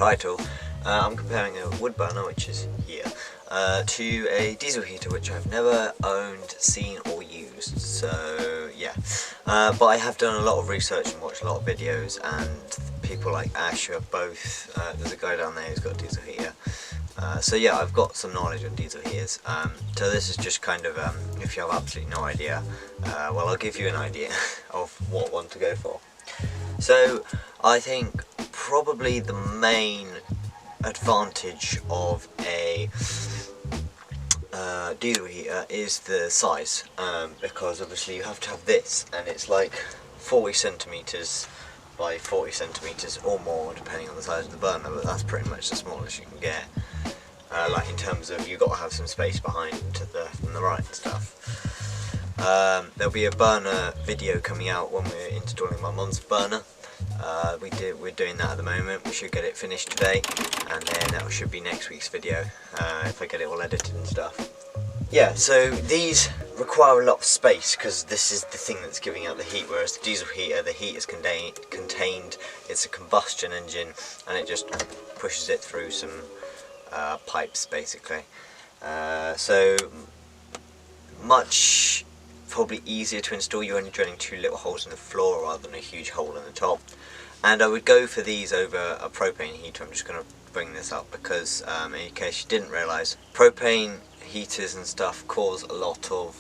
title, I'm comparing a wood burner, which is here, to a diesel heater, which I've never owned, seen or used. So yeah, but I have done a lot of research and watched a lot of videos, and people like Ash who have both, there's a guy down there who's got a diesel heater. So yeah, I've got some knowledge on diesel heaters. So this is just kind of, if you have absolutely no idea, well, I'll give you an idea of what one to go for. So I think probably the main advantage of a diesel heater is the size, because obviously you have to have this, and it's like 40 centimeters by 40 centimeters or more, depending on the size of the burner, but that's pretty much the smallest you can get. Like in terms of, you've got to have some space behind to the left and the right and stuff. There'll be a burner video coming out when we're installing my mum's burner. We're doing that at the moment. We should get it finished today, and then that should be next week's video, if I get it all edited and stuff. Yeah, so these require a lot of space because this is the thing that's giving out the heat, whereas the diesel heater, the heat is contained, it's a combustion engine, and it just pushes it through some pipes basically. So much probably easier to install. You're only drilling 2 little holes in the floor rather than a huge hole in the top. And I would go for these over a propane heater. I'm just going to bring this up because in case you didn't realise, propane heaters and stuff cause a lot of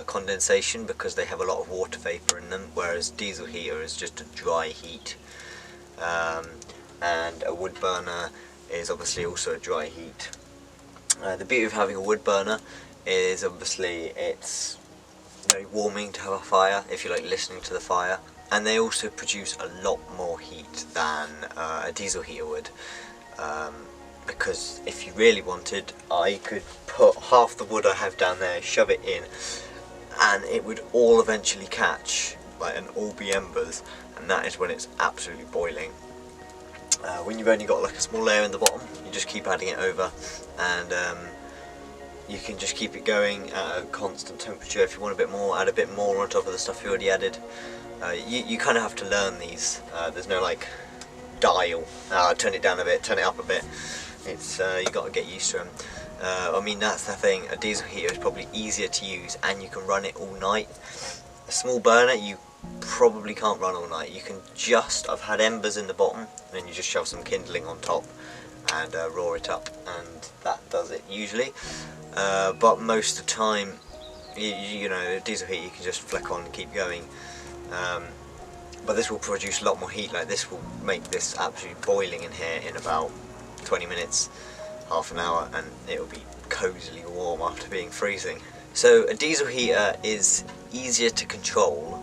condensation because they have a lot of water vapour in them, whereas diesel heater is just a dry heat. And a wood burner is obviously also a dry heat. The beauty of having a wood burner is obviously it's very warming to have a fire if you like listening to the fire, and they also produce a lot more heat than a diesel heater would, because if you really wanted, I could put half the wood I have down there, shove it in, and it would all eventually catch, like, and all be embers, and that is when it's absolutely boiling. When you've only got like a small layer in the bottom, you just keep adding it over, and you can just keep it going at a constant temperature. If you want a bit more, add a bit more on top of the stuff you already added. You kind of have to learn these. There's no like dial, turn it down a bit, turn it up a bit. It's you got to get used to them. I mean, that's the thing, a diesel heater is probably easier to use and you can run it all night. A small burner you probably can't run all night. You can just, I've had embers in the bottom and then you just shove some kindling on top and roar it up, and that does it usually. But most of the time, you know, a diesel heater you can just flick on and keep going. But this will produce a lot more heat. Like, this will make this absolutely boiling in here in about 20 minutes, half an hour, and it will be cosily warm after being freezing. So a diesel heater is easier to control,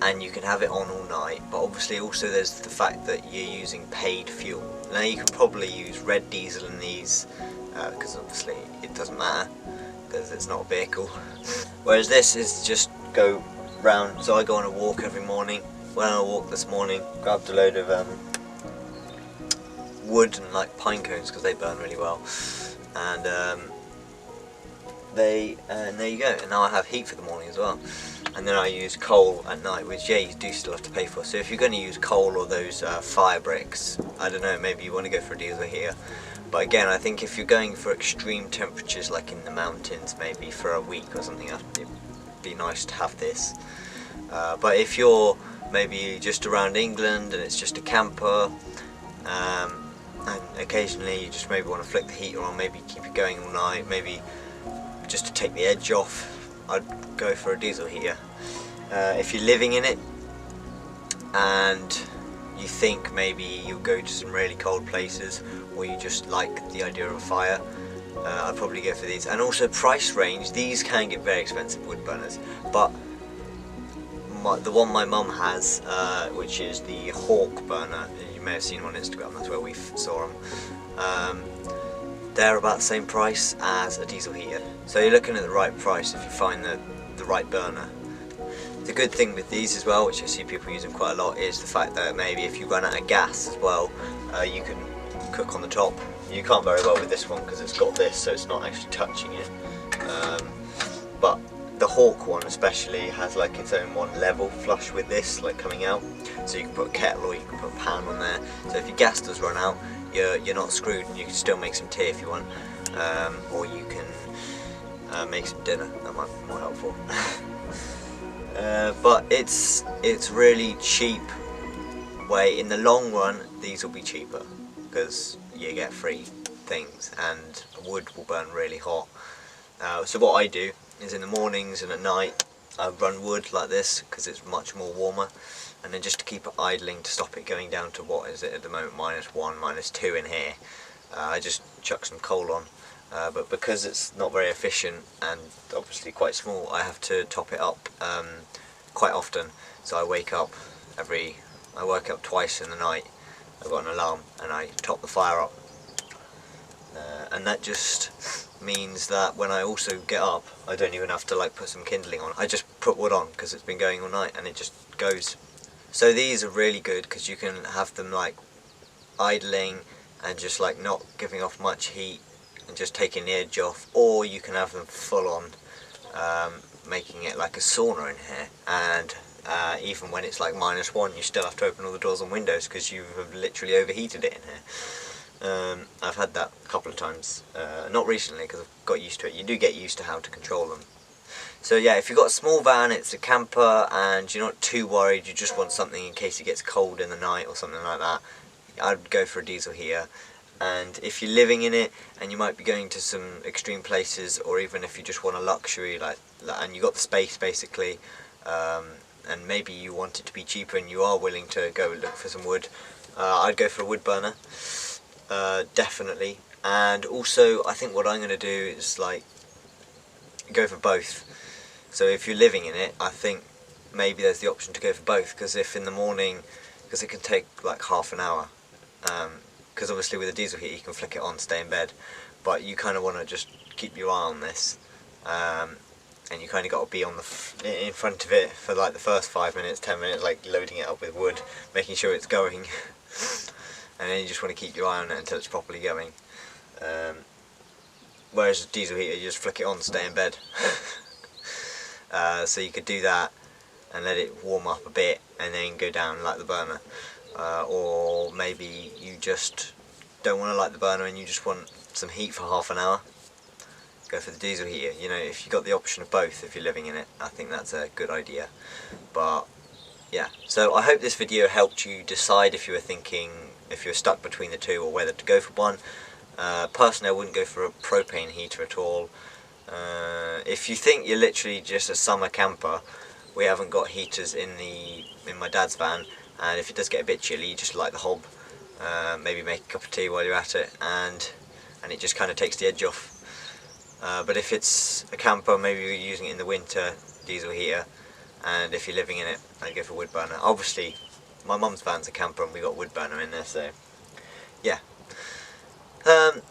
and you can have it on all night, but obviously also there's the fact that you're using paid fuel. Now you can probably use red diesel in these, because obviously it doesn't matter, because it's not a vehicle. Whereas this is just go round. So I go on a walk every morning. When I walked this morning, grabbed a load of wood and like pine cones because they burn really well, and there you go. And now I have heat for the morning as well. And then I use coal at night, which yeah, you do still have to pay for. So if you're going to use coal or those fire bricks, I don't know, maybe you want to go for a diesel heater. But again, I think if you're going for extreme temperatures like in the mountains, maybe for a week or something, it'd be nice to have this. But if you're maybe just around England and it's just a camper, and occasionally you just maybe want to flick the heater on, maybe keep it going all night, maybe just to take the edge off, I'd go for a diesel heater. If you're living in it and you think maybe you'll go to some really cold places, or you just like the idea of a fire, I'd probably go for these. And also price range, these can get very expensive, wood burners, but the one my mum has, which is the Hawk burner, you may have seen them on Instagram, that's where we saw them, they're about the same price as a diesel heater. So you're looking at the right price if you find the right burner. The good thing with these as well, which I see people using quite a lot, is the fact that maybe if you run out of gas as well, you can cook on the top. You can't very well with this one because it's got this, so it's not actually touching it. But The Hawk one especially has like its own one level flush with this, like coming out. So you can put a kettle or you can put a pan on there. So if your gas does run out, you're not screwed, and you can still make some tea if you want, or you can make some dinner. That might be more helpful. But it's really cheap way. In the long run, these will be cheaper because you get free things, and wood will burn really hot. So what I do is in the mornings and at night I run wood like this because it's much more warmer, and then just to keep it idling to stop it going down to, what is it at the moment, -1, -2 in here, I just chuck some coal on. But because it's not very efficient and obviously quite small, I have to top it up quite often. So I wake up twice in the night. I've got an alarm and I top the fire up, and that just means that when I also get up, I don't even have to like put some kindling on. I just put wood on because it's been going all night and it just goes. So these are really good because you can have them like idling and just like not giving off much heat and just taking the edge off, or you can have them full on, making it like a sauna in here, and even when it's like -1, you still have to open all the doors and windows because you have literally overheated it in here. I've had that a couple of times, not recently because I've got used to it. You do get used to how to control them. So yeah, if you've got a small van, it's a camper, and you're not too worried, you just want something in case it gets cold in the night or something like that, I'd go for a diesel heater. And if you're living in it and you might be going to some extreme places, or even if you just want a luxury and you got the space basically, and maybe you want it to be cheaper and you are willing to go look for some wood, I'd go for a wood burner, definitely. And also I think what I'm going to do is like go for both. So if you're living in it, I think maybe there's the option to go for both, because if in the morning, because it can take like half an hour, because obviously with a diesel heater you can flick it on, stay in bed, but you kind of want to just keep your eye on this, and you kind of got to be on in front of it for like the first 5 minutes, 10 minutes, like loading it up with wood, making sure it's going, and then you just want to keep your eye on it until it's properly going. Whereas a diesel heater, you just flick it on, stay in bed. So you could do that and let it warm up a bit and then go down like the burner. Or maybe you just don't want to light the burner and you just want some heat for half an hour, go for the diesel heater. You know, if you've got the option of both, if you're living in it, I think that's a good idea. But yeah, so I hope this video helped you decide if you were thinking, if you're stuck between the two, or whether to go for one. Personally, I wouldn't go for a propane heater at all. If you think you're literally just a summer camper, we haven't got heaters in my dad's van, and if it does get a bit chilly, you just light the hob, maybe make a cup of tea while you're at it, and it just kind of takes the edge off. But if it's a camper, maybe you're using it in the winter, diesel heater, and if you're living in it, I'd go for wood burner. Obviously, my mum's van's a camper and we got wood burner in there, so yeah.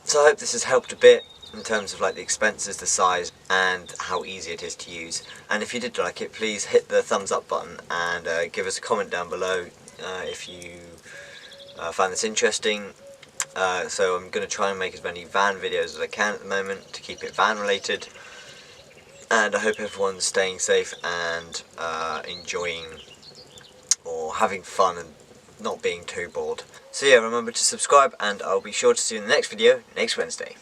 So I hope this has helped a bit in terms of like the expenses, the size, and how easy it is to use. And if you did like it, please hit the thumbs up button and give us a comment down below if you find this interesting. So I'm going to try and make as many van videos as I can at the moment to keep it van related. And I hope everyone's staying safe and enjoying or having fun and not being too bored. So yeah, remember to subscribe, and I'll be sure to see you in the next video next Wednesday.